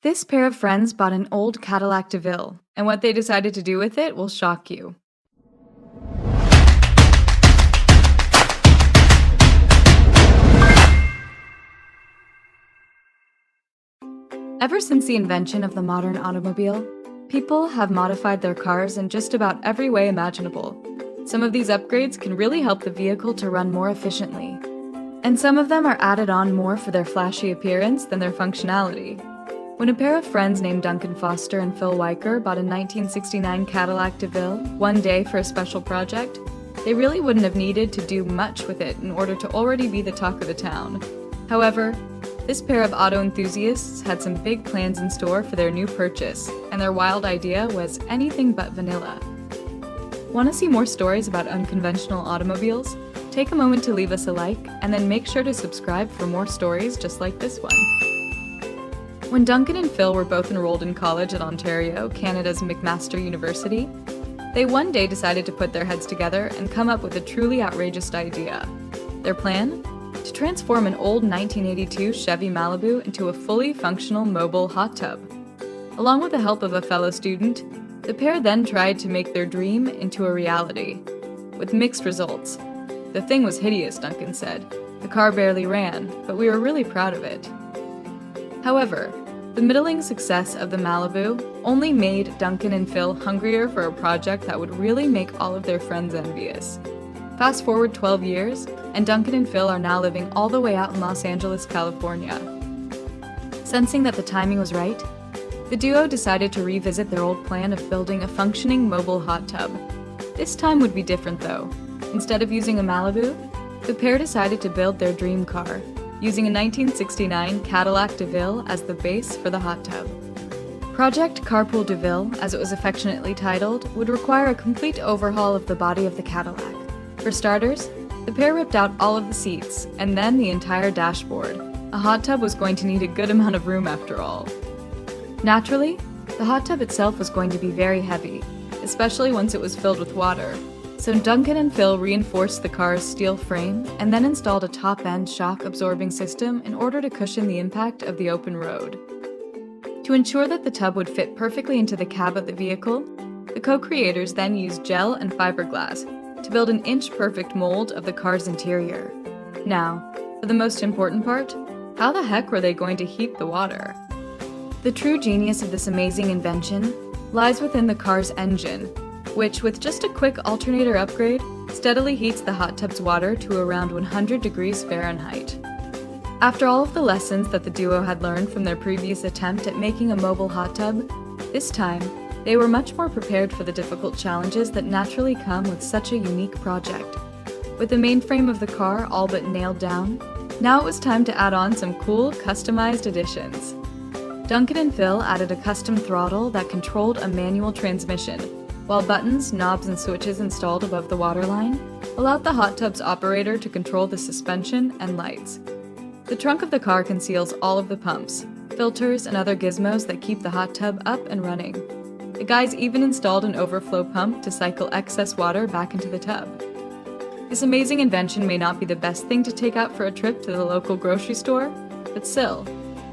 This pair of friends bought an old Cadillac DeVille, and what they decided to do with it will shock you. Ever since the invention of the modern automobile, people have modified their cars in just about every way imaginable. Some of these upgrades can really help the vehicle to run more efficiently, and some of them are added on more for their flashy appearance than their functionality. When a pair of friends named Duncan Foster and Phil Weicker bought a 1969 Cadillac DeVille one day for a special project, they really wouldn't have needed to do much with it in order to already be the talk of the town. However, this pair of auto enthusiasts had some big plans in store for their new purchase, and their wild idea was anything but vanilla. Want to see more stories about unconventional automobiles? Take a moment to leave us a like, and then make sure to subscribe for more stories just like this one. When Duncan and Phil were both enrolled in college at Ontario, Canada's McMaster University, they one day decided to put their heads together and come up with a truly outrageous idea. Their plan? To transform an old 1982 Chevy Malibu into a fully functional mobile hot tub. Along with the help of a fellow student, the pair then tried to make their dream into a reality, with mixed results. "The thing was hideous," Duncan said. "The car barely ran, but we were really proud of it." However, the middling success of the Malibu only made Duncan and Phil hungrier for a project that would really make all of their friends envious. Fast forward 12 years, and Duncan and Phil are now living all the way out in Los Angeles, California. Sensing that the timing was right, the duo decided to revisit their old plan of building a functioning mobile hot tub. This time would be different though. Instead of using a Malibu, the pair decided to build their dream car, using a 1969 Cadillac DeVille as the base for the hot tub. Project Carpool DeVille, as it was affectionately titled, would require a complete overhaul of the body of the Cadillac. For starters, the pair ripped out all of the seats, and then the entire dashboard. A hot tub was going to need a good amount of room after all. Naturally, the hot tub itself was going to be very heavy, especially once it was filled with water. So Duncan and Phil reinforced the car's steel frame and then installed a top-end shock-absorbing system in order to cushion the impact of the open road. To ensure that the tub would fit perfectly into the cab of the vehicle, the co-creators then used gel and fiberglass to build an inch-perfect mold of the car's interior. Now, for the most important part, how the heck were they going to heat the water? The true genius of this amazing invention lies within the car's engine, which, with just a quick alternator upgrade, steadily heats the hot tub's water to around 100 degrees Fahrenheit. After all of the lessons that the duo had learned from their previous attempt at making a mobile hot tub, this time, they were much more prepared for the difficult challenges that naturally come with such a unique project. With the mainframe of the car all but nailed down, now it was time to add on some cool, customized additions. Duncan and Phil added a custom throttle that controlled a manual transmission, while buttons, knobs, and switches installed above the waterline allowed the hot tub's operator to control the suspension and lights. The trunk of the car conceals all of the pumps, filters, and other gizmos that keep the hot tub up and running. The guys even installed an overflow pump to cycle excess water back into the tub. This amazing invention may not be the best thing to take out for a trip to the local grocery store, but still,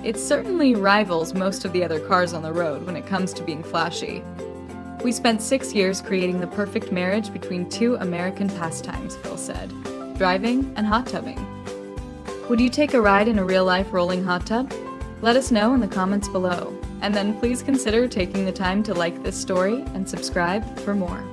it certainly rivals most of the other cars on the road when it comes to being flashy. "We spent 6 years creating the perfect marriage between two American pastimes," Phil said, "driving and hot tubbing." Would you take a ride in a real-life rolling hot tub? Let us know in the comments below, and then please consider taking the time to like this story and subscribe for more.